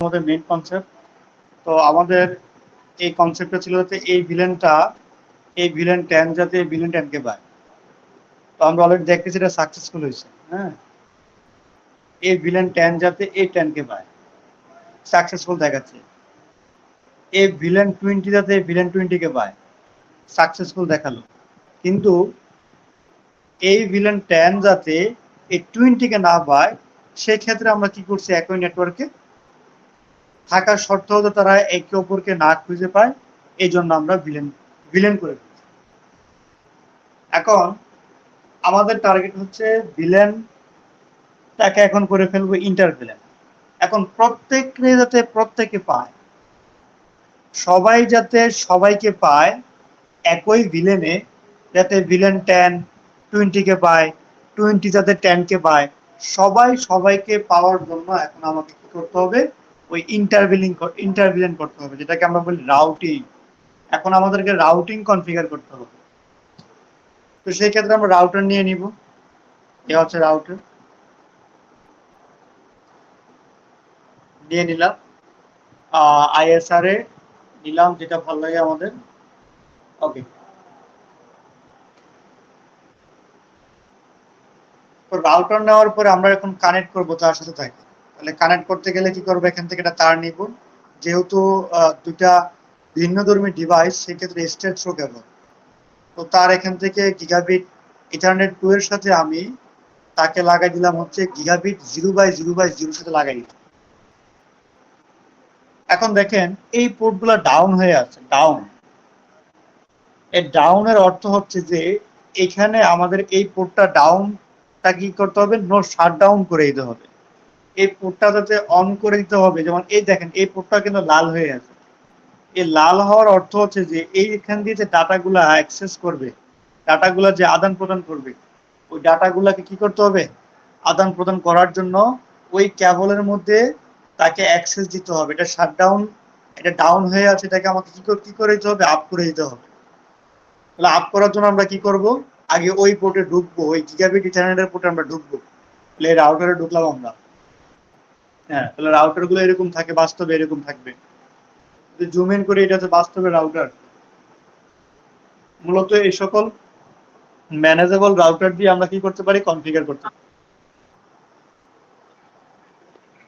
আমাদের main concept. তো আমাদের এই কনসেপ্টটা ছিল যাতে এই ভিলেন 10 যাতে ভিলেন 10 কে পায়। তো আমরা অলরেডি দেখতেছি এটা সাকসেসফুল হয়েছে। হ্যাঁ, এই ভিলেন 10 যাতে এই 10 কে পায়, সাকসেসফুল দেখাচ্ছে। এই ভিলেন 20 যাতে ভিলেন 20 কে পায়, সাকসেসফুল দেখালো। কিন্তু এই ভিলেন 10 যাতে এই 20 কে না পায়, সেক্ষেত্রে আমরা কি করছি, একই নেটওয়ার্কে থাকার সত্ত্বেও তো তারা একে অপরকে না খুঁজে পায়, এই জন্য আমরা ভিলেন করে ফেলছি। এখন আমাদের টার্গেট হচ্ছে ভিলেনটাকে এখন করে ফেলবো ইন্টার ভিলেন। এখন প্রত্যেকে যাতে প্রত্যেকে পায়, সবাই যাতে সবাইকে পায় একই ভিলেনে, যাতে ভিলেন 10 20 কে পায়, 20 যাতে 10 কে পায়, সবাই সবাইকে পাওয়ার জন্য এখন আমাকে কি করতে হবে, ওই ইন্টারভিলেন করতে হবে, যেটাকে আমরা বলি রাউটিং। এখন আমাদেরকে রাউটিং কনফিগার করতে হবে। তো সেই ক্ষেত্রে আমরা রাউটার নিয়ে নিব। এ হচ্ছে রাউটার, নিয়ে নিলাম। আইএসআর এ নিলাম, যেটা ভালো লাগে আমাদের। ওকে, তো রাউটার নেওয়ার পরে আমরা এখন কানেক্ট করবো তার সাথে থাকে। তাহলে কানেক্ট করতে গেলে কি করবো, এখান থেকে একটা তার নিব। যেহেতু দুটা ভিন্নধর্মী ডিভাইস, সেক্ষেত্রে স্টেট থ্রো কেবল। তো তার এখান থেকে গিগাবিট ইথারনেট 2 এর সাথে আমি তাকে লাগাই দিলাম হচ্ছে গিগাবিট 0/0/0 সাথে লাগাই দিলাম। এখন দেখেন এই পোর্টগুলো ডাউন হয়ে আছে, ডাউন। এই ডাউনের অর্থ হচ্ছে যে এখানে আমাদের এই পোর্টটা ডাউনটা কি করতে হবে, নো শাটডাউন করে দিতে হবে। এই পোর্টটা যাতে অন করে দিতে হবে। যেমন এই দেখেন এই পোর্টটা কিন্তু লাল হয়ে আছে। এই লাল হওয়ার অর্থ হচ্ছে যে এইখান দিয়ে যে ডাটাগুলা অ্যাক্সেস করবে, ডাটাগুলা যে আদান প্রদান করবে, ওই ডাটাগুলাকে কি করতে হবে, আদান প্রদান করার জন্য ওই কেবলের মধ্যে তাকে অ্যাক্সেস দিতে হবে। এটা শাটডাউন, এটা ডাউন হয়ে আছে, এটাকে আমাকে কি করে দিতে হবে, আপ করে দিতে হবে। তাহলে আপ করার জন্য আমরা কি করব, আগে ওই পোর্টে ঢুকবো, ওই গিগাবিট ইথারনেটের পোর্টে আমরা ঢুকবো। তাহলে এই রাউটারে ঢুকলাম আমরা। হ্যাঁ, তাহলে রাউটার গুলো এরকম থাকে, বাস্তবে এরকম থাকবে। জুম ইন করে, এটা হচ্ছে বাস্তবে রাউটার। মূলত এই সকল ম্যানেজেবল রাউটার দিয়ে আমরা কি করতে পারি, কনফিগার করতে পারি।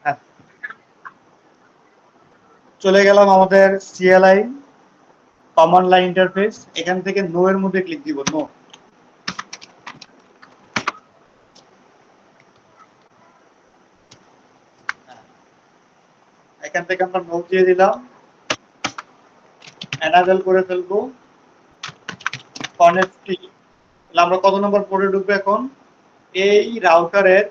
হ্যাঁ, চলে গেলাম আমাদের সিএলআই কমান্ড লাইন ইন্টারফেস। এখান থেকে নো এর মধ্যে ক্লিক দিব, নো। এখান থেকে আমরা নো দিয়ে দিলাম, এনাবেল করে ফেলবো কনেক্টি। তাহলে আমরা কত নম্বর পোর্টে ঢুকবো এখন, এই রাউটারের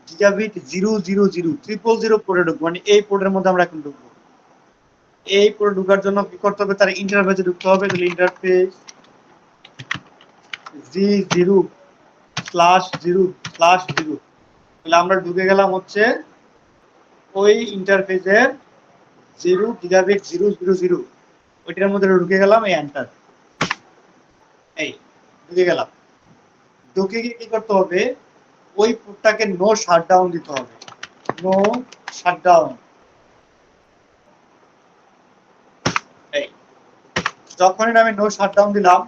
গিগাবিট 0/0/0 পোর্টে ঢুকবো, মানে এই পোর্টের মধ্যে আমরা এখন ঢুকবো। এই পোর্টে ঢোকার জন্য কি করতে হবে, তার ইন্টারফেসে ঢুকতে হবে। তাহলে ইন্টারফেস G0/0/0। তাহলে আমরা ঢুকে গেলাম হচ্ছে ওই ইন্টারফেসের 0 গিগাবিট 0/0/0, ওইটার মধ্যে ঢুকে গেলাম। এই এন্টার, এই ঢুকে গেলাম। ঢুকে গিয়ে কি করতে হবে, ওই পোর্টটাকে নো শাটডাউন দিতে হবে, নো শাটডাউন। এই যখনই আমি নো শাটডাউন দিলাম,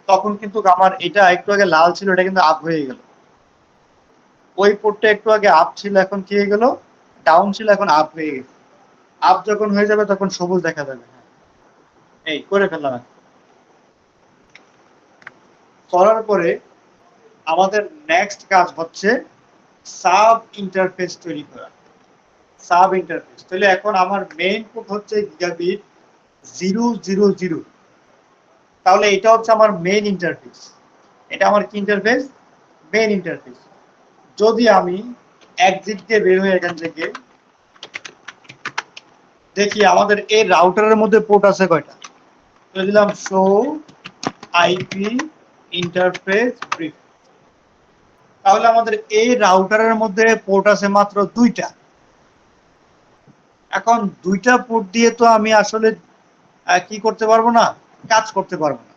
তখন কিন্তু আমার এটা একটু আগে লাল ছিল, এটা কিন্তু আপ হয়ে গেল। ওই পোর্টটা একটু আগে আপ ছিল, এখন কি হয়ে গেল, ডাউন ছিল, এখন আপ হয়ে গেছে। আপ যখন হয়ে যাবে তখন সবুজ দেখা যাবে। এই করে ফেললাম। করার পরে আমাদের নেক্সট কাজ হচ্ছে সাব ইন্টারফেস তৈরি করা। সাব ইন্টারফেস, তাহলে এখন আমার মেইন পোর্ট হচ্ছে গিগাবিট 0/0/0। তাহলে এটা হচ্ছে আমার মেইন ইন্টারফেস। এটা আমার কি ইন্টারফেস, মেইন ইন্টারফেস। যদি আমি এক্সিট দিয়ে বের হয়ে এখান থেকে দেখি আমাদের এই রাউটারের মধ্যে পোর্ট আছে কয়টা, বলে দিলাম শো আইপি ইন্টারফেস ব্রিফ। তাহলে আমাদের এই রাউটারের মধ্যে পোর্ট আছে মাত্র 2টা। এখন 2টা পোর্ট দিয়ে তো আমি আসলে কি করতে পারবো না, কাজ করতে পারবো না।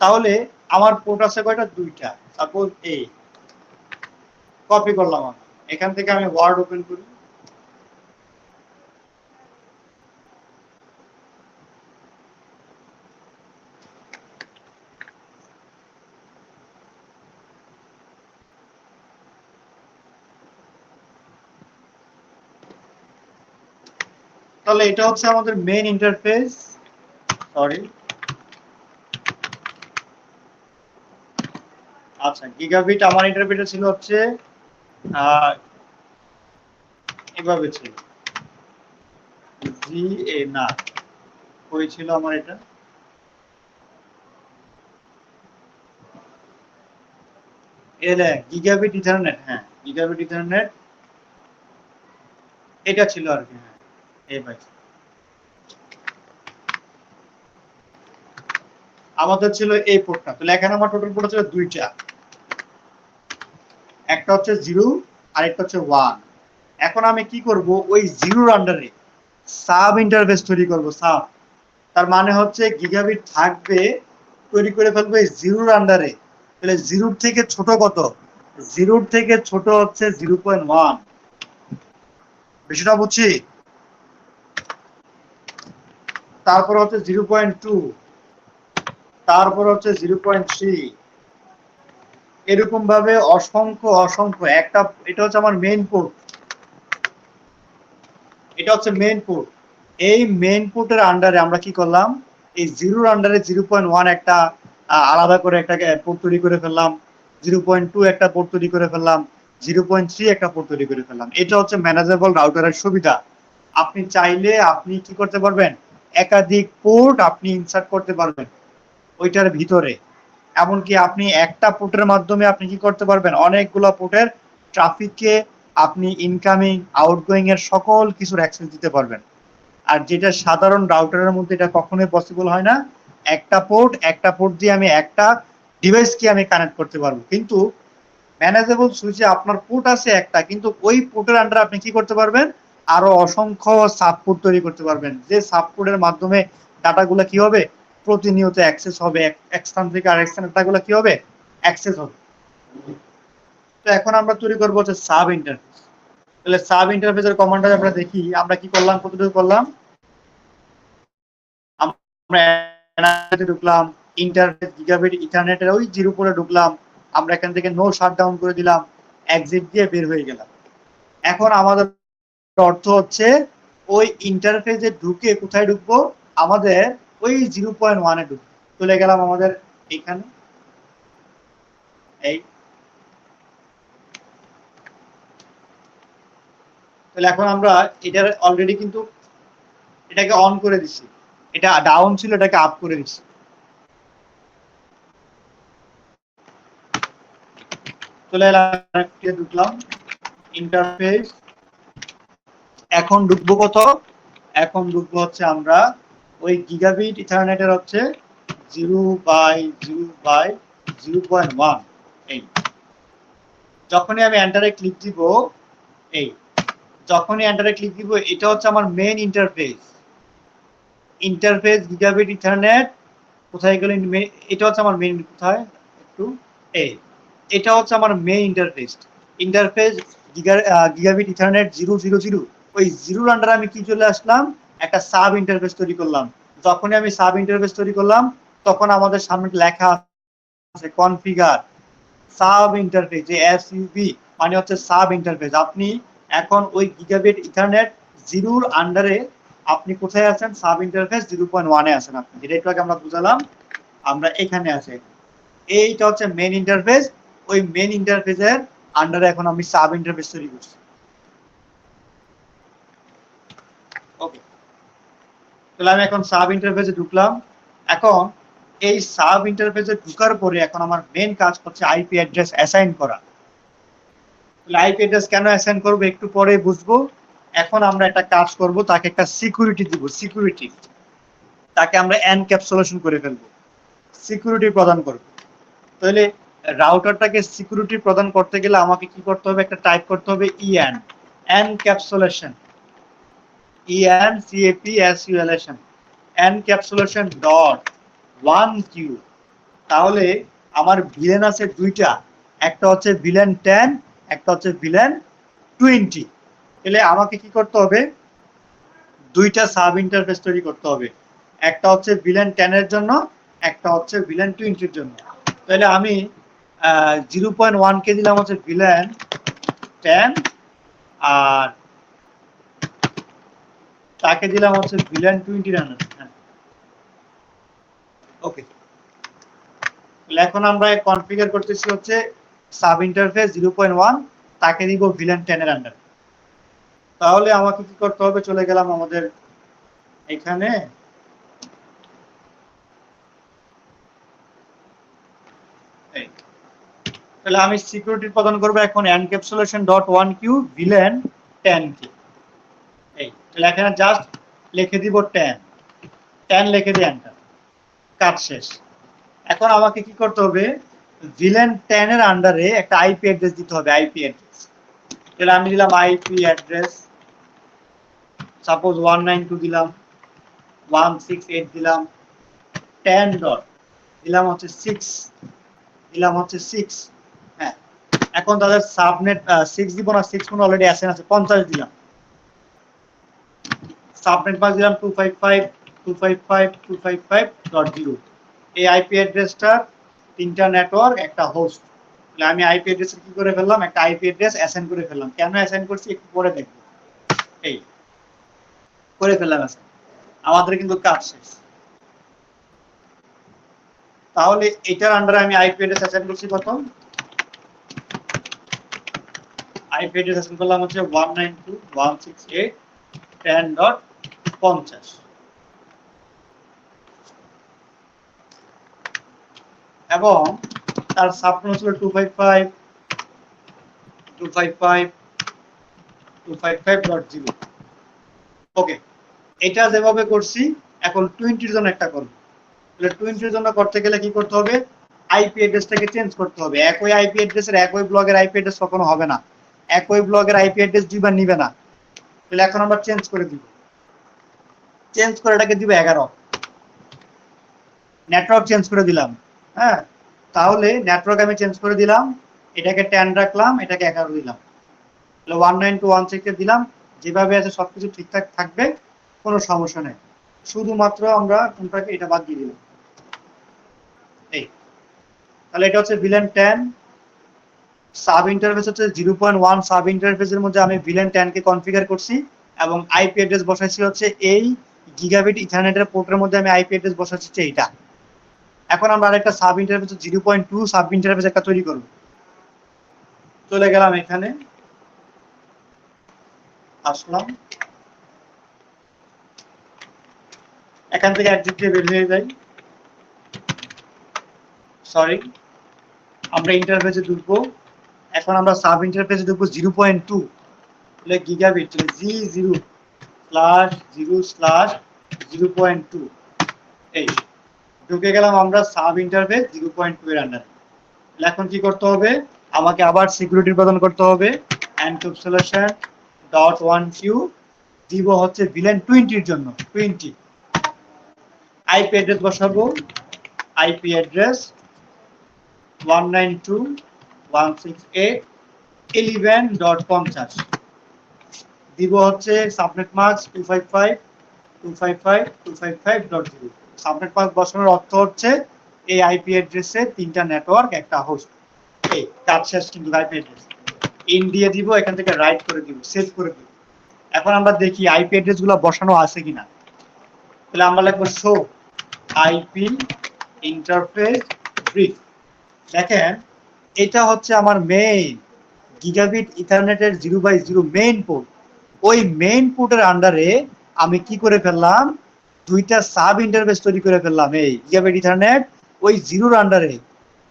তাহলে আমার পোর্ট আছে কয়টা, 2টা। সাপোজ এই কপি করলাম আমি, এখান থেকে আমি ওয়ার্ড ওপেন করি। তাহলে এটা হচ্ছে আমাদের মেইন ইন্টারফেস। সরি, আচ্ছা গিগাবিট আমার ইন্টারফেসটা ছিল হচ্ছে এভাবে ছিল, জি এ না কই ছিল আমার এটা, এলে গিগাবিট ইথারনেট, হ্যাঁ গিগাবিট ইথারনেট এটা ছিল আর কি। হ্যাঁ এই ভাই আমাদের ছিল এই পোর্টটা। তাহলে এখানে আমার টোটাল পোর্ট ছিল দুইটা, একটা হচ্ছে 0 আর একটা হচ্ছে 1। এখন আমি কি করব, ওই 0 আন্ডারে সাব ইন্টারফেস তৈরি করব। সাব তার মানে হচ্ছে গিগাবিট থাকবে, তৈরি করে ফেলবো এই 0 আন্ডারে। তাহলে 0 থেকে ছোট কত, 0 থেকে ছোট হচ্ছে 0.1, বেশিটা বুঝছি। তারপর হচ্ছে 0.2, তারপর হচ্ছে 0.3, এরকম ভাবে অসংখ্য অসংখ্য। একটা এটা হচ্ছে আমার মেইন পোর্ট, এটা হচ্ছে মেইন পোর্ট। এই মেইন পোর্টের আন্ডারে আমরা কি করলাম, এই 0 আন্ডারে 0.1 একটা আলাদা করে একটা পোর্ট তৈরি করে ফেললাম, 0.2 একটা পোর্ট তৈরি করে ফেললাম, 0.3 একটা পোর্ট তৈরি করে ফেললাম। এটা হচ্ছে ম্যানেজেবল রাউটারের সুবিধা। আপনি চাইলে আপনি কি করতে পারবেন, একাধিক পোর্ট আপনি ইনসার্ট করতে পারবেন ওইটার ভিতরে। এমনকি আপনি একটা পোর্টের মাধ্যমে আপনি কি করতে পারবেন, অনেকগুলো পোর্টের ট্রাফিককে আপনি ইনকামিং আউটগোয়িং এর সকল কিছুর অ্যাক্সেস দিতে পারবেন। আর যেটা সাধারণ রাউটারের মধ্যে এটা কখনোই পসিবল হয় না। একটা পোর্ট দিয়ে আমি একটা ডিভাইসকে আমি কানেক্ট করতে পারবো, কিন্তু ম্যানেজেবল সুইচে আপনার পোর্ট আছে একটা, কিন্তু ওই পোর্টের আন্ডারে আপনি কি করতে পারবেন, আরো অসংখ্য সাবপোর্ট তৈরি করতে পারবেন, যে সাবপোর্টের মাধ্যমে ডাটাগুলো কি হবে, প্রতিনিয়ত অ্যাক্সেস হবে, এক স্থান থেকে আরেক স্থানে ডাটাগুলো কি হবে, অ্যাক্সেস হবে। তো এখন আমরা তৈরি করবো হচ্ছে সাব ইন্টারফেস। তাহলে সাব ইন্টারফেসের কমান্ডটা আমরা দেখি, আমরা কি করলাম, কতটুকু করলাম। আমরা ঢুকলাম, ইন্টারফেস গিগাবিট ইথারনেটের ওই 0 পরে ঢুকলাম, আমরা এখান থেকে নো শাটডাউন করে দিলাম, এক্সিট দিয়ে বের হয়ে গেলাম। এখন আমাদের অর্থ হচ্ছে ওই ইন্টারফেসে ঢুকে কোথায় ঢুকবো, আমাদের ওই 0.1 ঢুকবো। চলে গেলাম আমাদের এখানে, এই তাহলে এখন আমরা এটার অলরেডি কিন্তু এটাকে অন করে দিচ্ছি, এটা ডাউন ছিল এটাকে আপ করে দিচ্ছি। চলে এলাম, ঢুকলাম ইন্টারফেস। এখন ঢুকবো কত, এখন ঢুকবো হচ্ছে আমরা ওই গিগাবিট ইথারনেটের হচ্ছে 0/0/0.1। এই যখনই আমি এন্টারে ক্লিক দিব, এই যখনই এন্টারে ক্লিক দিব, এটা হচ্ছে আমার main interface. Interface gigabit ethernet কোথায় গেল, এটা হচ্ছে আমার মেইন, কোথায় একটু, এই এটা হচ্ছে আমার main interface. Interface gigabit ethernet 0.0.0, ওই 0 আন্ডারে আমি কি চলে আসলাম, একটা সাব ইন্টারফেস তৈরি করলাম। যখনই আমি সাব ইন্টারফেস তৈরি করলাম, তখন আমাদের সামনে লেখা আছে কনফিগার সাব ইন্টারফেস, যে এসইউবি মানে হচ্ছে সাব ইন্টারফেস। আপনি এখন ওই গিগাবিট ইথারনেট 0 আন্ডারে আপনি কোথায় আছেন, সাব ইন্টারফেস 0.1 আছেন আপনি, যেটা একটু আগে আমরা বুঝালাম, আমরা এখানে আছি। এইটা হচ্ছে মেইন ইন্টারফেস, ওই মেইন ইন্টারফেসের আন্ডারে এখন আমি সাব ইন্টারফেস তৈরি করছি। ওকে, তাহলে আমি এখন সাব ইন্টারফেসে ঢুকলাম। এখন এই সাব ইন্টারফেসে ঢুকার পরে এখন আমার মেইন কাজ হচ্ছে আইপি অ্যাড্রেস অ্যাসাইন করা। তাহলে আইপি অ্যাড্রেস কেন অ্যাসাইন করব একটু পরে বুঝবো। এখন আমরা একটা কাজ করব, তাকে একটা সিকিউরিটি দিব, সিকিউরিটি, তাকে আমরা এনক্যাপসুলেশন করে ফেলবো, সিকিউরিটি প্রদান করব। তাহলে রাউটারটাকে সিকিউরিটি প্রদান করতে গেলে আমাকে কি করতে হবে, একটা টাইপ করতে হবে ইএন, এনক্যাপসুলেশন, ইএন সিএপিএসইউএলএশন, এনক্যাপসুলেশন ডট 1Q। তাহলে আমার ভিলেন আছে দুইটা, একটা হচ্ছে ভিলেন 10, একটা হচ্ছে ভিলেন 20। তাহলে আমাকে কি করতে হবে, দুইটা সাব ইন্টারফেস তৈরি করতে হবে, একটা হচ্ছে ভিলেন 10 এর জন্য, একটা হচ্ছে ভিলেন 20 এর জন্য। তাহলে আমি 0.1 কে দিলাম হচ্ছে ভিলেন 10, আর তাকে দিলাম হচ্ছে ভিলেন 20 আন্ডারে। হ্যাঁ, ওকে। এখন আমরা কনফিগার করতেছি হচ্ছে সাব ইন্টারফেস 0.1, তাকে দিব ভিলেন 10 এর আন্ডারে। তাহলে আমাকে কি করতে হবে, চলে গেলাম আমাদের এখানে, তাহলে আমি সিকিউরিটি প্রদান করব এখন encapsulation.1q villain 10 কি, এই তাহলে এখানে জাস্ট লিখে দিব 10 লিখে দিই, এন্টার, কাজ শেষ। এখন আমাকে কি করতে হবে, ভিলেন 10 এর আন্ডারে একটা আইপি অ্যাড্রেস দিতে হবে, আইপি অ্যাড্রেস। তাহলে আমি দিলাম আইপি অ্যাড্রেস, সাপোজ 192 দিলাম, 168 দিলাম, 10 ডট দিলাম হচ্ছে 6, দিলাম হচ্ছে 6। হ্যাঁ, এখন তাদের সাবনেট 6 দিব না, 6 কোন অলরেডি অ্যাসাইন আছে, 50 দিলাম। সাবনেট মাস্ক দিলাম 255.255.255.0। এই আইপি অ্যাড্রেসটা তিনটা নেটওয়ার্ক, একটা হোস্ট। তাহলে আমি আইপি অ্যাড্রেস কি করে ফেললাম, একটা আইপি অ্যাড্রেস অ্যাসাইন করে ফেললাম। কেন অ্যাসাইন করছি একটু পরে দেখব। এই করে ফেললাম অ্যাসাইন, আমাদের কিন্তু কাজ শেষ। তাহলে এটার আন্ডারে আমি আইপি অ্যাড্রেস অ্যাসাইন করছি কত, আইপি অ্যাড্রেস অ্যাসাইন করলাম হচ্ছে 192.168.10.50 এবং তার সাবনেট ছিল 255.255.0। ওকে, এটা যেভাবে করছি এখন 20 জন্য একটা করব। তাহলে 20 জন্য করতে গেলে কি করতে হবে, আইপি অ্যাড্রেসটাকে চেঞ্জ করতে হবে। একই আইপি অ্যাড্রেসের একই ব্লগের আইপি অ্যাড্রেস কখনো হবে না, একই ব্লগের আইপি অ্যাড্রেস দুইবার নিবে না। তাহলে এখন আমরা চেঞ্জ করে দিব, চেঞ্জ করে এটাকে দিব 11, নেটওয়ার্ক চেঞ্জ করে দিলাম। হ্যাঁ, তাহলে নেটওয়ার্ক আমি চেঞ্জ করে দিলাম, এটাকে 10 রাখলাম, এটাকে 11 দিলাম। তাহলে 192.168 দিলাম, যেভাবে আছে সবকিছু ঠিকঠাক থাকবে, কোনো সমস্যা নেই। শুধুমাত্র আমরা কোনটাকে, এটা বাদ দিয়ে দিলাম। এই তাহলে এটা হচ্ছে ভিলেন 10, সাব ইন্টারফেস হচ্ছে 0.1, সাব ইন্টারফেসের মধ্যে আমি ভিলেন 10 কে কনফিগার করছি এবং আইপি অ্যাড্রেস বসাইছি হচ্ছে এই গিগাবিট ইথারনেটের পোর্টের মধ্যে আমি আইপি অ্যাড্রেস বসাচ্ছি হচ্ছে এইটা। এখন আমরা আরেকটা সাব ইন্টারফেস 0.2 সাব ইন্টারফেস একটা তৈরি করব। চলে গেলাম এখানে, আসলাম, এখান থেকে একদিক দিয়ে বের হয়ে যাই, সরি, আমরা ইন্টারফেসে ঢুকবো। এখন আমরা সাব ইন্টারফেসে ঢুকবো 0.2, তাহলে গিগাবিট G0/0/0.2। এই ঢুকে গেলাম আমরা সাব ইন্টারফেস 0.2 এর আন্ডারে। এখন কি করতে হবে, আমাকে আবার সিকিউরিটি প্রদান করতে হবে। encapsulation.1q দিব হচ্ছে ভিলেন 20 এর জন্য 20। আইপি অ্যাড্রেস বসাবো, আইপি অ্যাড্রেস 192.168.11.50 দিব হচ্ছে সাবনেট মাস্ক 255.255.255.0। সাবনেট মাস্ক বসানোর অর্থ হচ্ছে এই আইপি অ্যাড্রেসে তিনটা নেটওয়ার্ক, একটা হোস্ট। এই কাজ শেষ কিন্তু আইপি অ্যাড্রেস ইন দিয়ে দিব, এখান থেকে রাইট করে দিব, সেভ করে দিব। এখন আমরা দেখি আইপি অ্যাড্রেস গুলো বসানো আছে কিনা। তাহলে আমরা লিখবো শো আইপি ইন্টারফেস ব্রিফ। দেখেন এটা হচ্ছে আমার মেইন গিগাবিট ইথারনেটের 0/0 মেইন পোর্ট। ওই মেইন পোর্টের আন্ডারে আমি কি করে ফেললাম, দুইটা সাব ইন্টারফেস তৈরি করে ফেললাম। এই গিগাবিট ইথারনেট ওই 0 আন্ডারে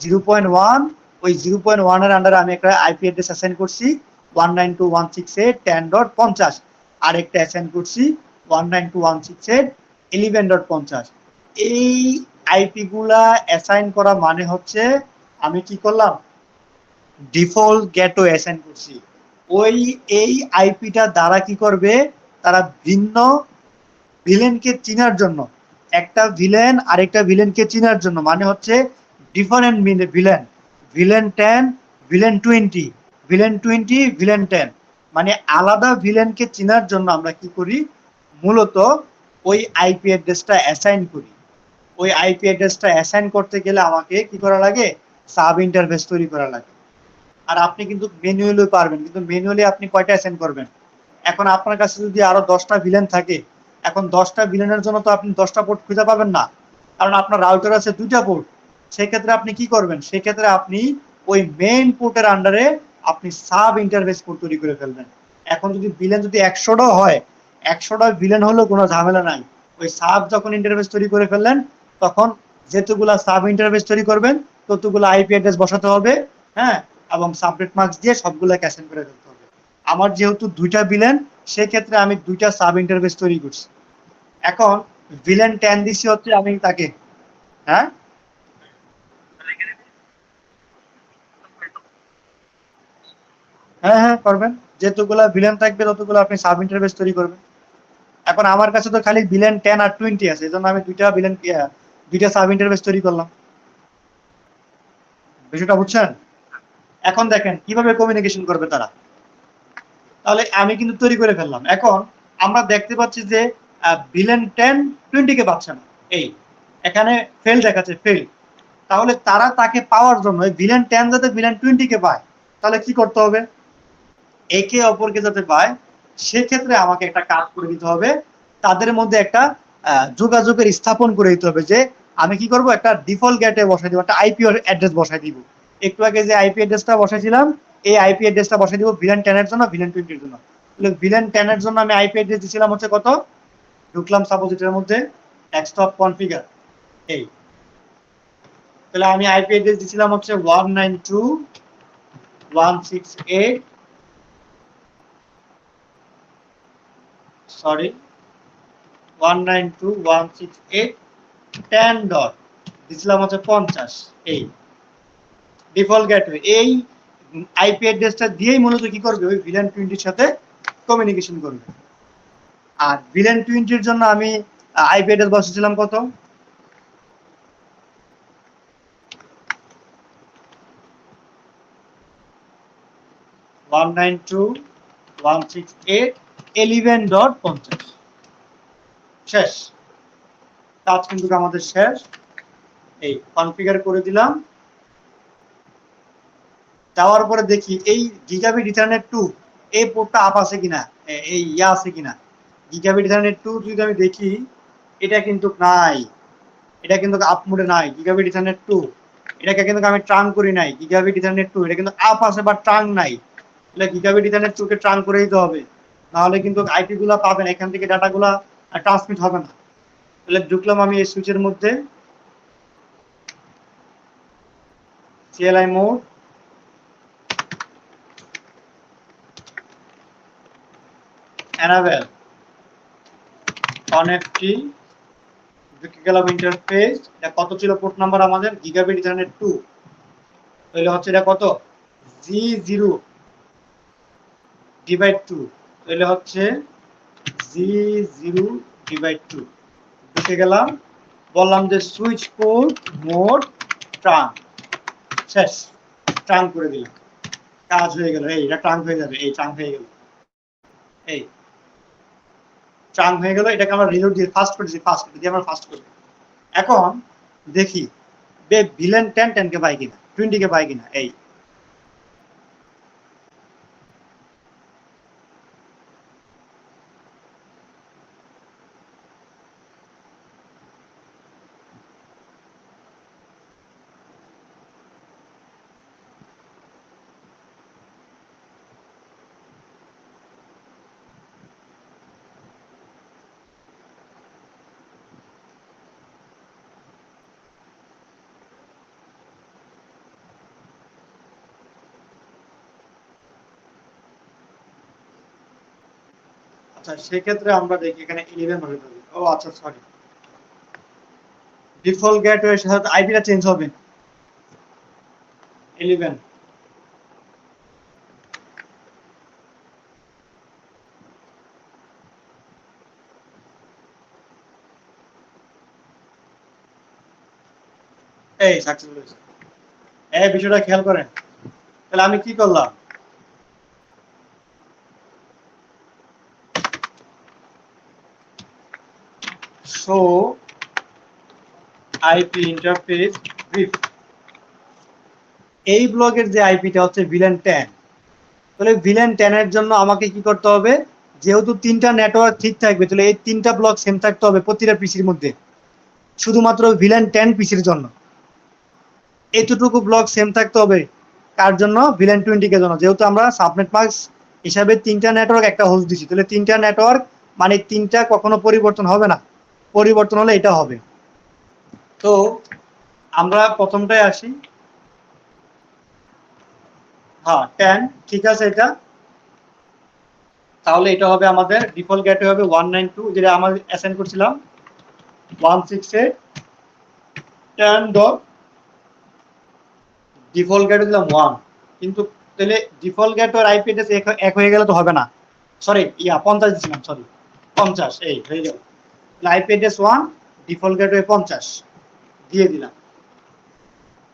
0.1, ওই 0.1 এর আন্ডারে আমি একটা আইপি অ্যাড্রেস অ্যাসাইন করছি 192.168.10.50, আর একটা অ্যাসাইন করছি 192.168.11.50। এই আইপি গুলা অ্যাসাইন করা মানে হচ্ছে আমি কি করলাম, ডিফল্ট গেটওয়ে অ্যাসাইন করছি। ওই এই আইপিটা দ্বারা কি করবে, তারা ভিন্ন ভিলেনকে চিনার জন্য, একটা ভিলেন আরেকটা ভিলেনকে চিনার জন্য, মানে হচ্ছে different villain, villain 10 villain 20, villain 20 villain 10, মানে আলাদা ভিলেনকে চিনার জন্য আমরা কি করি, মূলত ওই আইপি অ্যাড্রেসটা অ্যাসাইন করি। ওই আইপি অ্যাড্রেসটা অ্যাসাইন করতে গেলে আমাকে কি করা লাগে, সাব ইন্টারফেস তৈরি করা লাগে। আর আপনি কিন্তু ম্যানুয়ালি পারবেন, কিন্তু ম্যানুয়ালি আপনি কয়টা অ্যাসাইন করবেন। এখন আপনার কাছে যদি আরো 10টা ভিলেন থাকে, এখন 10টা ভিলেনের জন্য তো আপনি 10টা পোর্ট খুঁজে পাবেন না, কারণ আপনার রাউটার আছে 2টা পোর্ট। সেক্ষেত্রে আপনি কি করবেন, সেক্ষেত্রে আপনি ওই মেইন পোর্টের আন্ডারে আপনি সাব ইন্টারফেস পোর্ট তৈরি করে ফেলবেন। এখন যদি ভিলেন যদি 100টাও হয়, 100টা ভিলেন হলেও কোনো ঝামেলা নাই। ওই সাব যখন ইন্টারফেস তৈরি করে ফেললেন, তখন যেতগুলা সাব ইন্টারফেস তৈরি করবেন ততগুলো আইপি অ্যাড্রেস বসাতে হবে, হ্যাঁ, এবং সাবনেট মাস্ক দিয়ে সবগুলা ক্যাসেল করে ফেলতে হবে। আমার যেহেতু 2টা ভিলেন, সেক্ষেত্রে আমি 2টা সাব ইন্টারফেস তৈরি করছি। এখন ভিলেন 10 দিছি হচ্ছে আমি তাকে, হ্যাঁ হ্যাঁ হ্যাঁ করবেন। যতগুলা ভিলেন থাকবে ততগুলো আপনি সাব ইন্টারফেস তৈরি করবেন। এখন আমার কাছে তো খালি ভিলেন 10 আর 20 আছে, এই জন্য আমি 2টা সাব ইন্টারফেস তৈরি করলাম। বিষয়টা বুঝছেন? এখন দেখেন কিভাবে কমিউনিকেশন করবে তারা। তাহলে আমি কিন্তু তৈরি করে ফেললাম। এখন আমরা দেখতে পাচ্ছি যে ভিলেন 10 20 কে পাচ্ছে না, এই এখানে ফেল দেখাচ্ছে, ফেল। তাহলে তারা তাকে পাওয়ার জন্য ভিলেন 10 যাতে ভিলেন 20 কে পায়, তাহলে কি করতে হবে, একে অপরকে যাতে পায় সেক্ষেত্রে আমাকে একটা কাজ করে দিতে হবে। তাদের মধ্যে একটা যোগাযোগের স্থাপন করে দিতে হবে, যে আমি কি করব, একটা ডিফল্ট গেটে বসাই দিব, একটা আইপি অ্যাড্রেস বসাই দিব। একটু আগে যে আইপি অ্যাড্রেসটা বসাইছিলাম, এই আইপি অ্যাড্রেসটা বসাই দিব ভিলেন 10 এর জন্য, ভিলেন 20 এর জন্য। তাহলে ভিলেন 10 এর জন্য আমি আইপি অ্যাড্রেস দিছিলাম হচ্ছে কত, ঢুকলাম সাপোজ এটার মধ্যে ডেস্কটপ কনফিগার, এই, তাহলে আমি আইপি অ্যাড্রেস দিছিলাম হচ্ছে 192.168, সরি 192.168 10 দিছিলাম হচ্ছে 50, এই ডিফল্ট গেটওয়ে। এই আইপি অ্যাড্রেসটা দিয়েই মূলত কি করবে, ওই ভিলেন 20 সাথে কমিউনিকেশন করবে। আর ভিলেন 20 জন্য আমি আইপি অ্যাড্রেস বসেছিলাম কত, 192.168.11.50, শেষ, কাজ কিন্তু আমাদের শেষ। এই কনফিগার করে দিলাম। যাওয়ার পরে দেখি এই গিগাবিট ইথারনেট 2 এই পোর্টটা আপ আছে কিনা, এই ইয়া আছে কিনা, গিগাবিট ইথারনেট 2 যদি আমি দেখি, এটা কিন্তু নাই, এটা কিন্তু আপ মোডে নাই গিগাবিট ইথারনেট 2। এটাকে কিন্তু আমি ট্রান করি নাই গিগাবিট ইথারনেট 2, এটা কিন্তু আপ আছে বাট ট্রান নাই। তাহলে গিগাবিট ইথারনেট 2 কে ট্রান করে দিতে হবে, নাহলে কিন্তু আইপি গুলা পাবেন, এখান থেকে ডাটাগুলা ট্রান্সমিট হবে না। তাহলে ঢুকলাম আমি এই সুইচের মধ্যে, সিএলআই মোড, enable connectivity, ঢুকে গেলাম ইন্টারফেস। এটা কত ছিল পোর্ট নাম্বার আমাদের, গিগাবিট ইথারনেট 2, তাহলে হচ্ছে এটা কত, G0 ডিভাইড 2, তাহলে হচ্ছে G0 ডিভাইড 2। ঢুকে গেলাম, বললাম যে সুইচ পোর্ট মোড ট্রান, শেষ, ট্রান করে দিলাম, কাজ হয়ে গেল। এই এটা ট্রান হয়ে যাবে, এই ট্রান হয়ে গেল, এই ট্রান হয়ে গেল। এটাকে আমরা রিলোড দিয়ে ফাস্ট করে দিই, ফাস্ট দিয়ে আমরা ফাস্ট করি। এখন দেখি ভিলেন 10 কে পাই কিনা, 20 কে পাই কিনা, এই আচ্ছা সেক্ষেত্রে আমরা দেখি এখানে 11 হয়ে যাবে। ও আচ্ছা সরি, ডিফল্ট গেটওয়ের সাথে আইপিটা চেঞ্জ হবে 11। এই সাকসেসফুল হয়েছে, এই বিষয়টা খেয়াল করেন। তাহলে আমি কি করলাম, শো আইপি ইন্টারফেস ব্রিফ, এই ব্লকের যে আইপিটা হচ্ছে ভিলেন 10, তাহলে ভিলেন 10 এর জন্য আমাকে কি করতে হবে, যেহেতু তিনটা নেটওয়ার্ক ঠিক থাকবে, তাহলে এই তিনটা ব্লক সেম থাকতে হবে প্রতিটা পিসির মধ্যে, শুধুমাত্র ভিলেন 10 পিসির জন্য এতটুকু ব্লক সেম থাকতে হবে। কার জন্য? ভিলেন 20 এর জন্য। যেহেতু আমরা সাবনেট মাস্ক হিসাবে তিনটা নেটওয়ার্ক একটা হোস্ট দিচ্ছি, তাহলে তিনটা নেটওয়ার্ক মানে তিনটা কখনো পরিবর্তন হবে না, পরিবর্তন হলে এটা হবে। তো আমরা প্রথমটায় আসি। হ্যাঁ 10 ঠিক আছে। এটা তাহলে এটা হবে আমাদের ডিফল্ট গেটওয়ে হবে 192, যেটা আমরা অ্যাসাইন করছিলাম 168.10 ডট ডিফল্ট গেটওয়ে দিলাম 1। কিন্তু তাহলে ডিফল্ট গেটওয়ে আইপি অ্যাড্রেস এক হয়ে গেলে তো হবে না, সরি 50 দিছিলাম, সরি 50, এই হয়ে গেল। আইপি অ্যাড্রেস 1, ডিফল্ট গেটওয়ে 50 দিয়ে দিলাম,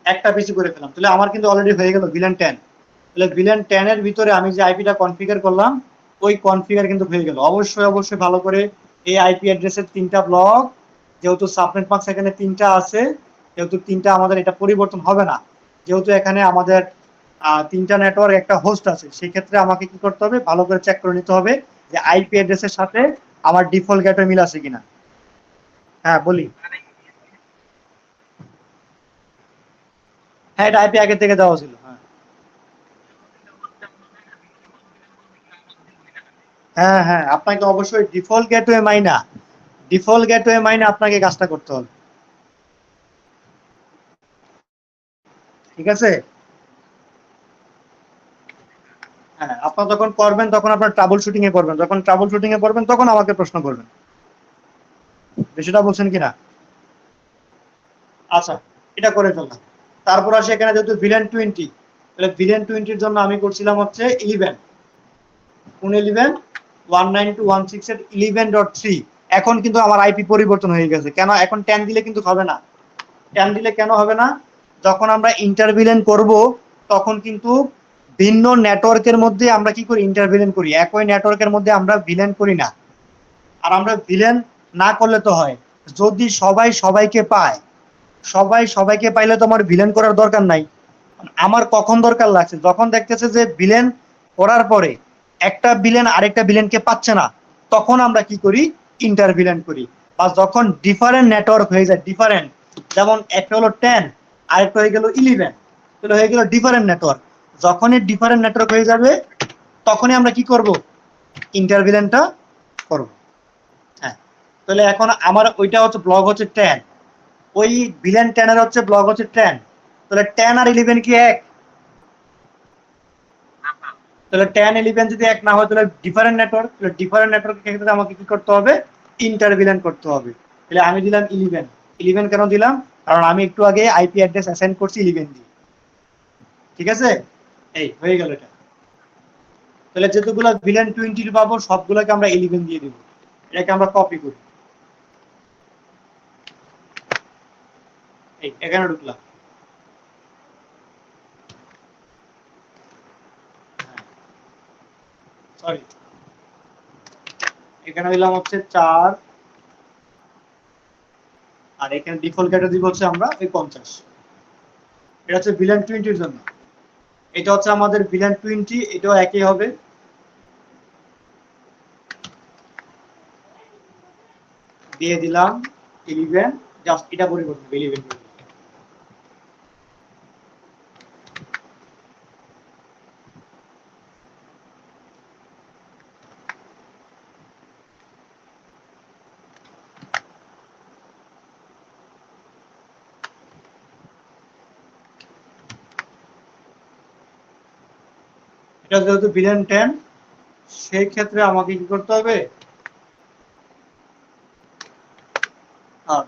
একটা পিসি করে ফেলাম। তাহলে আমার কিন্তু অলরেডি হয়ে গেল ভিলেন 10। তাহলে ভিলেন 10 এর ভিতরে আমি যে আইপিটা কনফিগার করলাম, ওই কনফিগার কিন্তু হয়ে গেল। অবশ্যই অবশ্যই ভালো করে এই আইপি অ্যাড্রেসের তিনটা ব্লক, যেহেতু সাবনেট মাস্ক এখানে তিনটা আছে, যেহেতু তিনটা আমাদের এটা পরিবর্তন হবে না, যেহেতু এখানে আমাদের তিনটা নেটওয়ার্ক একটা হোস্ট আছে, সেই ক্ষেত্রে আমাকে কি করতে হবে, ভালো করে চেক করে নিতে হবে যে আইপি অ্যাড্রেসের সাথে আমার ডিফল্ট গেটওয়ে মিল আছে কিনা। হ্যাঁ বলি। হ্যাঁ এটা আইপি আগে থেকে দেওয়া ছিল। হ্যাঁ হ্যাঁ হ্যাঁ, আপনাকে অবশ্যই ডিফল্ট গেটওয়ে মাইনা আপনাকে কাজটা করতে হবে। ঠিক আছে। হ্যাঁ আপনার যখন করবেন তখন আপনার ট্রাবল শুটিং এ করবেন, যখন ট্রাবল শুটিং এ করবেন তখন আমাকে প্রশ্ন করবেন। বেশিটা বলছেন কিনা? আচ্ছা, এটা করে ফেললাম। তারপর আসে এখানে যেহেতু ভিলেন 20, তাহলে ভিলেন 20 জন্য আমি করছিলাম হচ্ছে 11, কোন 11? 192.168.11.3। এখন কিন্তু আমার আইপি পরিবর্তন হয়ে গেছে। কেন? এখন 10 দিলে কিন্তু হবে না। 10 দিলে কেন হবে না? যখন আমরা ইন্টারভিলেন করব, তখন কিন্তু ভিন্ন নেটওয়ার্কের মধ্যে আমরা কি করি, ইন্টারভিলেন করি। একই নেটওয়ার্কের মধ্যে আমরা ভিলেন করি না। আর আমরা ভিলেন না করলে তো হয়, যদি সবাই সবাইকে পায়, সবাই সবাইকে পাইলে তো আমার ভিলেন করার দরকার নাই। আমার কখন দরকার লাগছে, যখন দেখতেছে যে ভিলেন করার পরে একটা ভিলেন আরেকটা ভিলেনকে পাচ্ছে না, তখন আমরা কি করি, ইন্টারভিলেন করি। বা যখন ডিফারেন্ট নেটওয়ার্ক হয়ে যায়, ডিফারেন্ট, যেমন একটা হলো 10 আরেকটা হয়ে গেল 11, তাহলে হয়ে গেল ডিফারেন্ট নেটওয়ার্ক। যখনই ডিফারেন্ট নেটওয়ার্ক হয়ে যাবে, তখনই আমরা কি করব, ইন্টারভিলেনটা করব। হ্যাঁ, তাহলে এখন আমার ওইটা হচ্ছে ব্লক হচ্ছে 10, ওই ভিলেন 10 এর হচ্ছে ব্লক হচ্ছে 10। তাহলে 10 আর 11 কি এক? তাহলে 10 11 যদি এক না হয়, তাহলে ডিফারেন্ট নেটওয়ার্ক, তাহলে ডিফারেন্ট নেটওয়ার্কের ক্ষেত্রে আমাকে কি করতে হবে, ইন্টারভিলেন করতে হবে। তাহলে আমি দিলাম 11। 11 কেন দিলাম? কারণ আমি একটু আগে আইপি অ্যাড্রেস অ্যাসাইন করছি 11 দিয়ে। ঠিক আছে, এই হয়ে গেল এটা। তাহলে যতগুলো ভিলেন 20 পাবো সবগুলোকে আমরা 11 দিয়ে দিব। এটাকে আমরা কপি করি, এই এখানে ঢুকলাম। সরি, এখানে দিলাম হচ্ছে 4, আর এখানে ডিফল্ট ক্যাটা দিব হচ্ছে আমরা ওই 50। এটা হচ্ছে ভিলেন 20 জন্য। এটা হচ্ছে আমাদের ভিলেন 20, এটাও একই হবে। দিয়ে দিলাম 11, জাস্ট এটা পরিবর্তন 11। এটা যেহেতু ভিলেন 10, সেই ক্ষেত্রে আমাকে কি করতে হবে,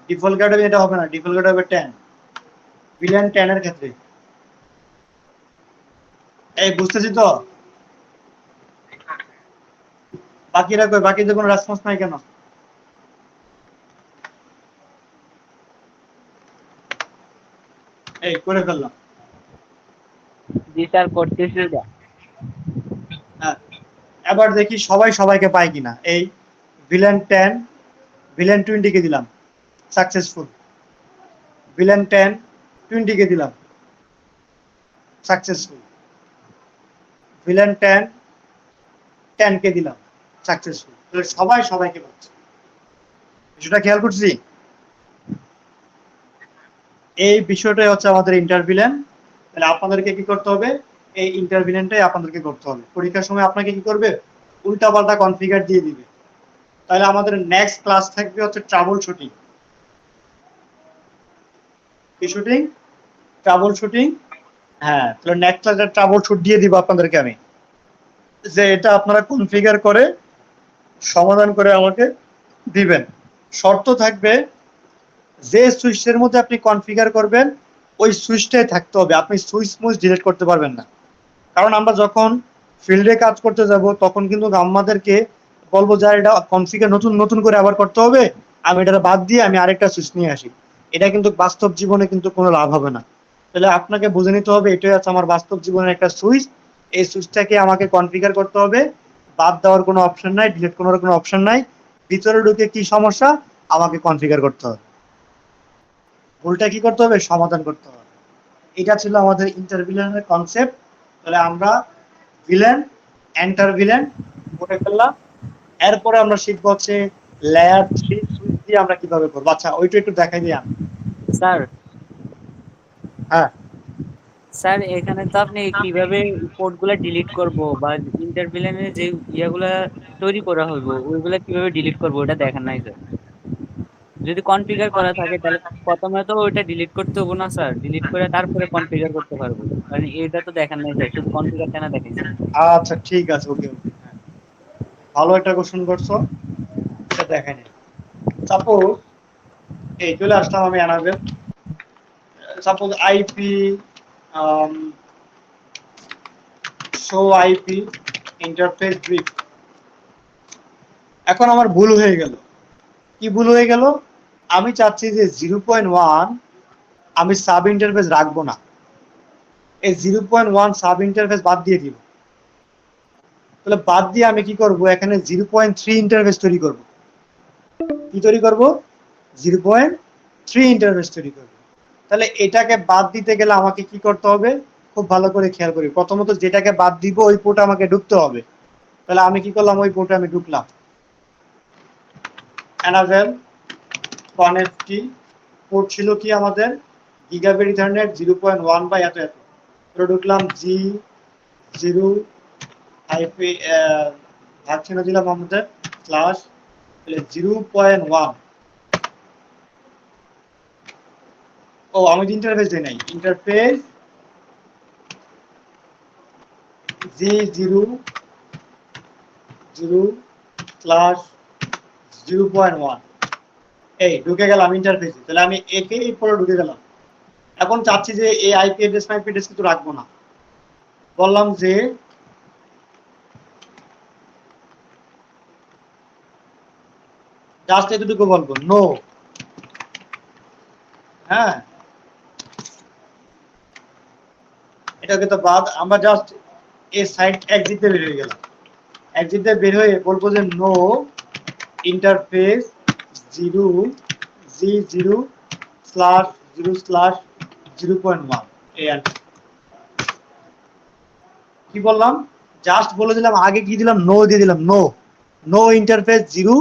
ডিফল্ট ক্যাটা এটা হবে না, ডিফল্ট ক্যাটা হবে 10, ভিলেন 10 এর ক্ষেত্রে। এই বুঝতেছি তো? বাকিরা কই? বাকিদের কোনো রেসপন্স নাই কেন? এই করে ফেললাম। জি স্যার, করতেছি এটা। হ্যাঁ, এবার দেখি সবাই সবাইকে পায় কিনা। এই ভিলেন 10 ভিলেন 20 কে দিলাম, সাকসেসফুল। ভিলেন 10 20 কে দিলাম, সাকসেসফুল। ভিলেন 10 10 কে দিলাম, সাকসেসফুল। তাহলে সবাই সবাইকে পাচ্ছে। বিষয়টা খেয়াল করছি? এই বিষয়টাই হচ্ছে আমাদের ইন্টারভিলেন। তাহলে আপনাদেরকে কি করতে হবে? এই ইন্টারভিলেনটাই আপনাদেরকে করতে হবে। পরীক্ষার সময় আপনাকে কি করবে? উল্টাপাল্টা কনফিগার দিয়ে দিবে। তাহলে আমাদের নেক্সট ক্লাস থাকবে হচ্ছে ট্রাবল শুটিং। কি শুটিং? Trouble shooting. হ্যাঁ, তাহলে নেক্সট ক্লাসে ট্রাবল শুট দিয়ে দিব আপনাদেরকে আমি, যে এটা আপনারা কনফিগার করে সমাধান করে আমাকে দিবেন। শর্ত থাকবে, যে সুইচের মধ্যে আপনি কনফিগার করবেন ওই সুইচটাই থাকতে হবে, আপনি সুইচ মুইচ ডিলিট করতে পারবেন না। কারণ আমরা যখন ফিল্ডে কাজ করতে যাব তখন কিন্তু আমাদেরকে বলবো যে এটা কনফিগার নতুন নতুন করে আবার করতে হবে, আমি এটা বাদ দিয়ে আমি আরেকটা সুইচ নিয়ে আসি। এটা কিন্তু বাস্তব জীবনে কিন্তু কোনো লাভ হবে না। তাহলে আপনাকে বুঝে নিতে হবে এটাই হচ্ছে আমার বাস্তব জীবনের একটা সুইচ, এই সুইচটাকে আমাকে কনফিগার করতে হবে, বাদ দেওয়ার কোনো অপশন নাই, ডিলিট করার কোনো অপশন নাই। ভিতরে ঢুকে কি সমস্যা আমাকে কনফিগার করতে হবে, ভুলটা কি করতে হবে? সমাধান করতে হবে। এটা ছিল আমাদের ইন্টারভিলেনের কনসেপ্ট। তাহলে আমরা ভিলেন, এন্টার ভিলেন করে ফেললাম। এরপরে আমরা শিখবো হচ্ছে লেয়ার 3 সুইচ দিয়ে আমরা কিভাবে করবো। আচ্ছা, ওইটা একটু দেখাই দিই আমি। স্যার, হ্যাঁ, স্যার এখানে তো আপনি কিভাবে কোডগুলো ডিলিট করব বা ইন্টারভিলেনের যে ইয়াগুলা তৈরি করা হইব ওইগুলা কিভাবে ডিলিট করব ওটা দেখেন নাই স্যার। যদি কনফিগার করা থাকে তাহলে প্রথমে তো ওইটা ডিলিট করতে হবো না স্যার, ডিলিট করে তারপরে কনফিগার করতে পারবো। মানে এটা তো দেখেন নাই স্যার, শুধু কনফিগার কেন দেখাইছে? আচ্ছা ঠিক আছে, ওকে ওকে, হ্যাঁ, ভালো একটা কোশ্চেন করছো, এটা দেখাই নি। সাপোজ এই চলে আসলাম আমি enable, suppose IP show IP interface brief. এখন আমার ভুল হয়ে গেল। কি ভুল হয়ে গেল? আমি চাচ্ছি যে 0.1 আমি সাব ইন্টারফেস রাখবো না, এই 0.1 সাব ইন্টারফেস বাদ দিয়ে দিব। তাহলে বাদ দিয়ে আমি কি করব? এখানে 0.3 ইন্টারফেস তৈরি করব। কি তৈরি করব? 0.3 ইন্টারফেস তৈরি করব। তাহলে এটাকে বাদ দিতে গেলে আমাকে কি করতে হবে? খুব ভালো করে খেয়াল করি। প্রথমত যেটাকে বাদ দিব ওই পোর্টে আমাকে ঢুকতে হবে। তাহলে আমি কি করলাম? ওই পোর্টে আমি ঢুকলাম, অ্যানাভেল কনেক্টি পোর্ট ছিল কি আমাদের? গিগাবিট ইথারনেট 0.1 বাই এত এত। ঢুকলাম G0 আইপি ভাগ চিহ্ন দিলাম আমাদের ক্লাস 0.1। ও আমি ইন্টারফেস দিই নাই, ইন্টারফেস G0 ক্লাস 0.1। এই ঢুকে গেলাম ইন্টারফেসে। তাহলে আমি একে এই পরে ঢুকে গেলাম। এখন চাচ্ছি যে এই আইপি অ্যাড্রেস কিন্তু রাখবো না। বললাম যে জাস্ট এতটুকু বলবো, নো। হ্যাঁ, এটাকে তো বাদ, আমরা জাস্ট এই সাইড এক্সিট দিয়ে বের হয়ে গেলাম। এক্সিট দিয়ে বের হয়ে বলবো যে নো ইন্টারফেস 0 স্ল্যাশ 0 স্ল্যাশ 0.1। এই আর কি। কি বললাম? জাস্ট বলে দিলাম, আগে কি দিলাম? নো দিয়ে দিলাম, নো ইন্টারফেস 0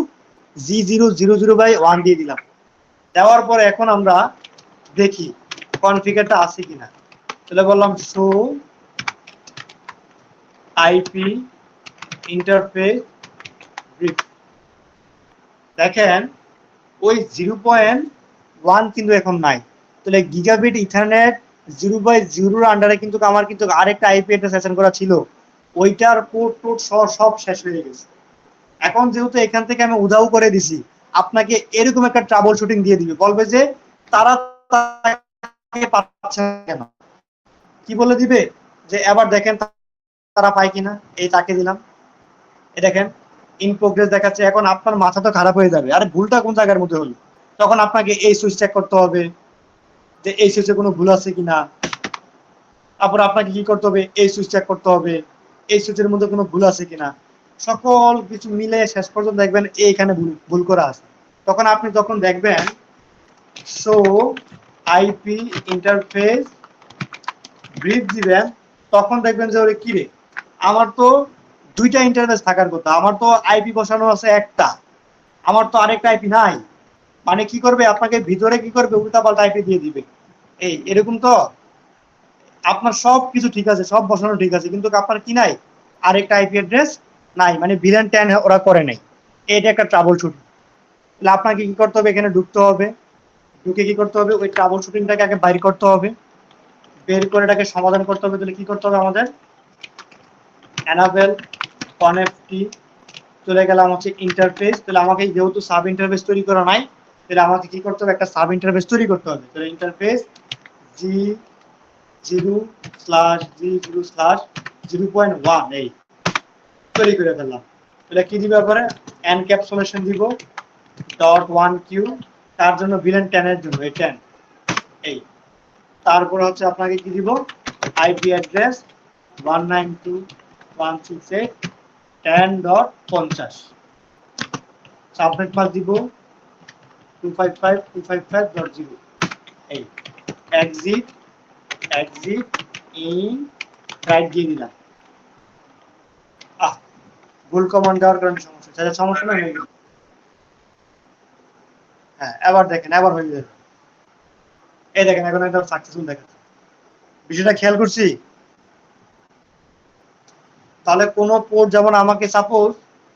G000/1 দিয়ে দিলাম। দেওয়ার পরে এখন আমরা দেখি কনফিগারটা আছে কিনা। তাহলে বললাম শো আইপি ইন্টারফেস ব্রিফ। দেখেন ওই 0.1 কিন্তু এখন নাই। তাহলে গিগাবিট ইথারনেট 0/0 আন্ডারে কিন্তু আমার কিন্তু আরেকটা আইপি অ্যাড্রেস সেশন করা ছিল, ওইটার পোর্ট টোট সব শেষ হয়ে গেছে। এখন যেহেতু এখান থেকে আমি উধাও করে দিছি, আপনাকে এরকম একটা ট্রাবল শুটিং দিয়ে দিবে, বলবে যে তারা পাচ্ছে না কেন। কি বলে দিবে? যে এবার দেখেন তারা পায় কিনা। এই তাকে দিলাম, এই দেখেন ইন প্রোগ্রেস দেখাচ্ছে। এখন আপনার মাথা তো খারাপ হয়ে যাবে, আরে ভুলটা কোন জায়গার মধ্যে হলো। তখন আপনাকে এই সুইচ চেক করতে হবে যে এই সুইচে কোনো ভুল আছে কিনা। তারপর আপনাকে কি করতে হবে? এই সুইচ চেক করতে হবে এই সুইচের মধ্যে কোনো ভুল আছে কিনা। সকল কিছু মিলে শেষ পর্যন্ত দেখবেন এইখানে ভুল করা আছে। তখন আপনি যখন দেখবেন শো আইপি ইন্টারফেস ব্রিফ দিবেন, তখন দেখবেন যে ওরে কি রে, আমার তো দুইটা ইন্টারফেস থাকার কথা। আমার তো আইপি বসানো আছে একটা, আমার তো আরেকটা আইপি নাই। মানে কি করবে, আপনাকে ভিতরে কি করবে, উল্টা পাল্টা আইপি দিয়ে দিবে। এই এরকম তো আপনার সব কিছু ঠিক আছে, সব বসানো ঠিক আছে, কিন্তু আপনার কি নাই, আরেকটা আইপি অ্যাড্রেস নাই, মানে ভিলেন 10 ওরা করে নাই। এটা একটা ট্রাবল শুটিং। তাহলে আপনাকে কি করতে হবে, এখানে ঢুকতে হবে, ঢুকে কি করতে হবে, ওই ট্রাবল শুটিংটাকে আগে বাইর করতে হবে, বের করে এটাকে সমাধান করতে হবে। তাহলে কি করতে হবে আমাদের, অ্যানাবেল কনেক্টি, চলে গেলাম হচ্ছে ইন্টারফেস। তাহলে আমাকে যেহেতু সাব ইন্টারফেস তৈরি করা নাই, তাহলে আমাকে কি করতে হবে, একটা সাব ইন্টারফেস তৈরি করতে হবে। তাহলে ইন্টারফেস G0/G0/0.1 এই তৈরি করে ফেললাম। তাহলে কি দিবে পরে, এনক্যাপসুলেশন দিব .1q, তার জন্য ভিলেন 10 এর জন্য এই 10 এই। তারপর হচ্ছে আপনাকে কি দিব, আইপি অ্যাড্রেস 192.168.10.50, সাবনেট মাস্ক দিব 255.255.0 এই। এক্সিট এক্সিট ইন রাইট দিয়ে দিলাম। ভুল কমান্ড দেওয়ার কারণে সমস্যা হচ্ছে, সমস্যা না হয়ে গেল। হ্যাঁ এবার দেখেন, এবার হয়ে যাবে। এই দেখেন এখন একদম সাকসেসফুল দেখাচ্ছে। বিষয়টা খেয়াল করছি। তাহলে কোন পোর্ট, যেমন আমাকে সাপোজ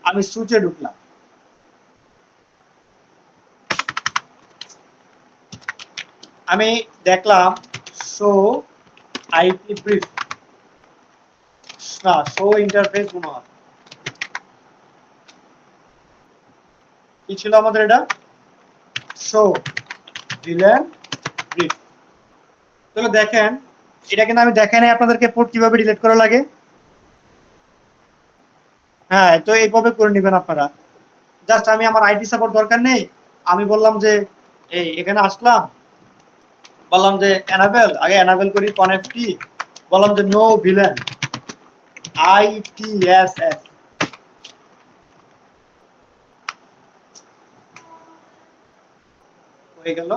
আমি সুইচে ঢুকলাম, আমি দেখলাম শো আইপি ব্রিফ, না শো ইন্টারফেস মনে হয়, কি ছিল আমাদের এটা, শো ভিলেন ব্রিফ। তাহলে দেখেন, এটা কিন্তু আমি দেখাই নাই আপনাদেরকে পোর্ট কিভাবে ডিলিট করা লাগে। হ্যাঁ, তো এইভাবে করে নেবেন আপনারা। জাস্ট আমি, আমার আইটি সাপোর্ট দরকার নেই, আমি বললাম যে এই এখানে আসলাম, বললাম যে এনাবেল, আগে এনাবেল করি কনেক্টি, বললাম যে নো ভিলেন ITSS, হয়ে গেল।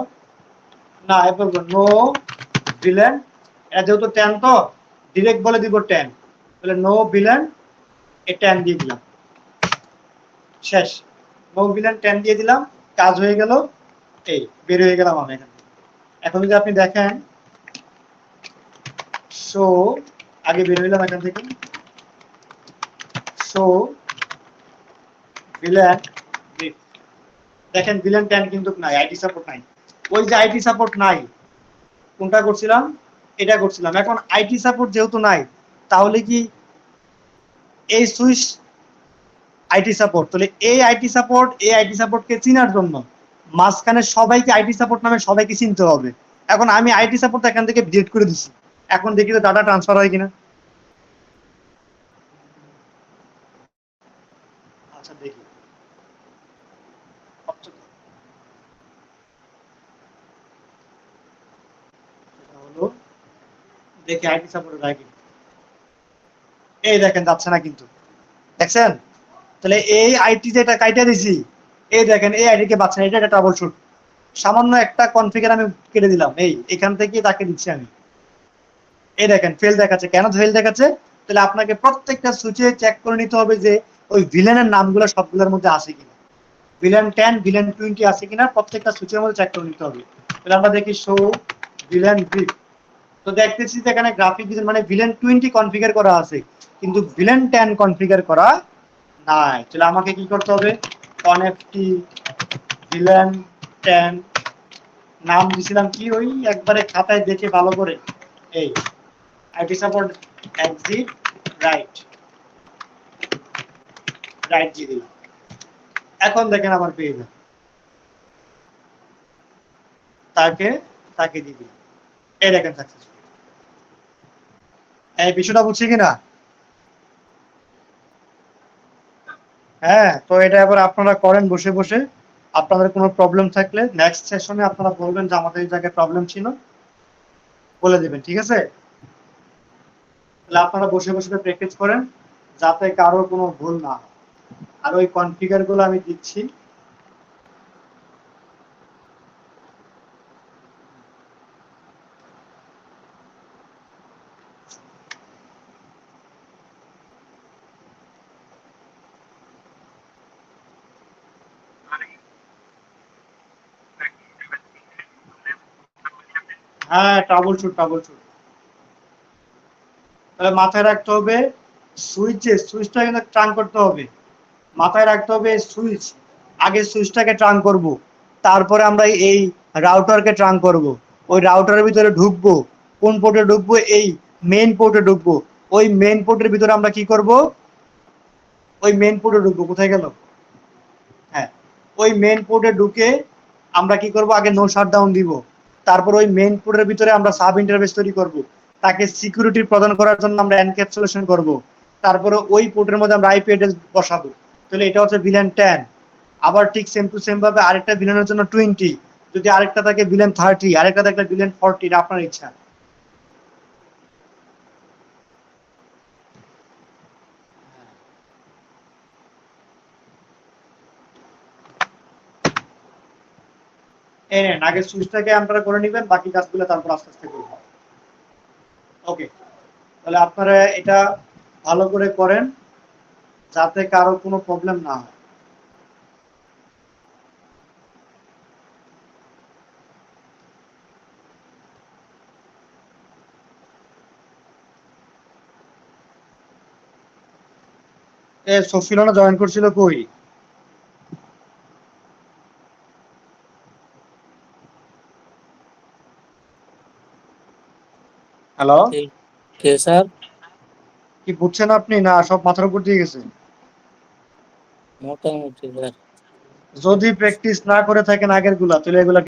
না এরপর নো ভিলেন, এটা যেহেতু 10 তো ডিরেক্ট বলে দিব 10, তাহলে নো ভিলেন এ 10 দিয়ে দিলাম, শেষ। নো ভিলেন 10 দিয়ে দিলাম, কাজ হয়ে গেল। এই বের হয়ে গেলাম আমি এখান থেকে। এখন যদি আপনি দেখেন শো, আগে বের হইলাম এখান থেকে, শো ভিলেন, দেখেন ভিলেন 10 কিন্তু নাই, আইটি সাপোর্ট নাই। ওই যে আইটি সাপোর্ট নাই, কোনটা করছিলাম, এটা করছিলাম। এখন আইটি সাপোর্ট যেহেতু নাই, তাহলে কি এই সুইচ আইটি সাপোর্ট, তাহলে এই আইটি সাপোর্ট, এই আইটি সাপোর্টকে চিনার জন্য মাঝখানে সবাইকে আইটি সাপোর্ট নামে সবাইকে চিনতে হবে। এখন আমি আইটি সাপোর্ট এখান থেকে ডিলিট করে দিচ্ছি, এখন দেখি তো ডাটা ট্রান্সফার হয় কিনা। আচ্ছা দেখি, হলো, দেখি আইটি সাপোর্ট হয় কিনা। এই দেখেন যাচ্ছে না কিন্তু, দেখছেন। তাহলে এই আইটি যেটা কাইটা দিছি, এই দেখেন এই আইডি কে পাচ্ছে না, এটা একটা ট্রাবল শুট। সামান্য একটা কনফিগার আমি কেটে দিলাম, এই এখান থেকে তাকে দিচ্ছি আমি। এই দেখেন ফেল দেখাচ্ছে, কেন ফেল দেখাচ্ছে, তাহলে আপনাকে প্রত্যেকটা সুইচে চেক করে নিতে হবে যে ওই ভিলেনের নামগুলো সবগুলোর মধ্যে আছে কিনা, ভিলেন 10 ভিলেন 20 আছে কিনা, প্রত্যেকটা সুইচের মধ্যে চেক করে নিতে হবে। তাহলে আমরা দেখি শো ভিলেন ব্রিফ, তো দেখতেছি যে এখানে গ্রাফিক ডিজাইন মানে ভিলেন 20 কনফিগার করা আছে, কিন্তু ভিলেন 10 কনফিগার করা নাই। তাহলে আমাকে কি করতে হবে, কনেক্টি ভিলেন 10, নাম দিছিলাম কি, ওই একবারে খাতায় দেখে ভালো করে, এই IT support exit right, right দিয়ে দিলাম। এখন দেখেন আমার পেয়ে যাবে, তাকে তাকে দিয়ে দিলাম, এই দেখেন সাকসেসফুল। এই বিষয়টা বুঝছি কিনা। হ্যাঁ, তো এটা এবার আপনারা করেন বসে বসে। আপনাদের কোনো প্রবলেম থাকলে নেক্সট সেশনে আপনারা বলবেন যে আমাদের এই জায়গায় প্রবলেম ছিল, বলে দেবেন, ঠিক আছে। তাহলে আপনারা বসে বসে প্র্যাকটিস করেন, যাতে কারো কোনো ভুল না হয়। আর ওই কনফিগার গুলো আমি দিচ্ছি। হ্যাঁ, ট্রাবল শুট, ট্রাবল শুট। তাহলে মাথায় রাখতে হবে সুইচটা কিন্তু টার্ন করতে হবে। মাথায় রাখতে হবে সুইচ, আগে সুইচটাকে টার্ন করব, তারপরে আমরা এই রাউটারকে টার্ন করব। ওই রাউটারের ভিতরে ঢুকবো, কোন পোর্টে ঢুকবো? এই মেইন পোর্টে ঢুকবো। ওই মেইন পোর্টের ভিতরে আমরা কি করব? ওই মেইন পোর্টে ঢুকবো। কোথায় গেল? হ্যাঁ, ওই মেইন পোর্টে ঢুকে আমরা কি করব? আগে নো শাটডাউন দিব। তারপর ওই মেইন পোর্টের ভিতরে আমরা সাব ইন্টারফেস তৈরি করব। তাকে সিকিউরিটি প্রদান করার জন্য আমরা এনক্যাপসুলেশন করব। তারপরে ওই পোর্টের মধ্যে আমরা আইপি অ্যাড্রেস বসাবো। তাহলে এটা হচ্ছে ভিলেন 10। আবার ঠিক সেম টু সেম ভাবে আরেকটা ভিলেনের জন্য 20, যদি আরেকটা থাকে ভিলেন 30, আরেকটা থাকলে ভিলেন 40, এটা আপনার ইচ্ছা। এই নেন, আগে সুইচটাকে আপনারা করে নেবেন, বাকি কাজগুলো তারপর আস্তে আস্তে করবেন। ওকে, তাহলে আপনারা এটা ভালো করে করেন যাতে কারো কোনো প্রবলেম না হয়। সফিলানা জয়েন করছিল কই? হ্যালো, কে কে স্যার? কি বুঝছেন আপনি, না সব মাথার উপর দিয়ে গেছে? মোটামুটি স্যার। যদি প্র্যাকটিস না করে থাকেন আগের গুলা, তাহলে এগুলা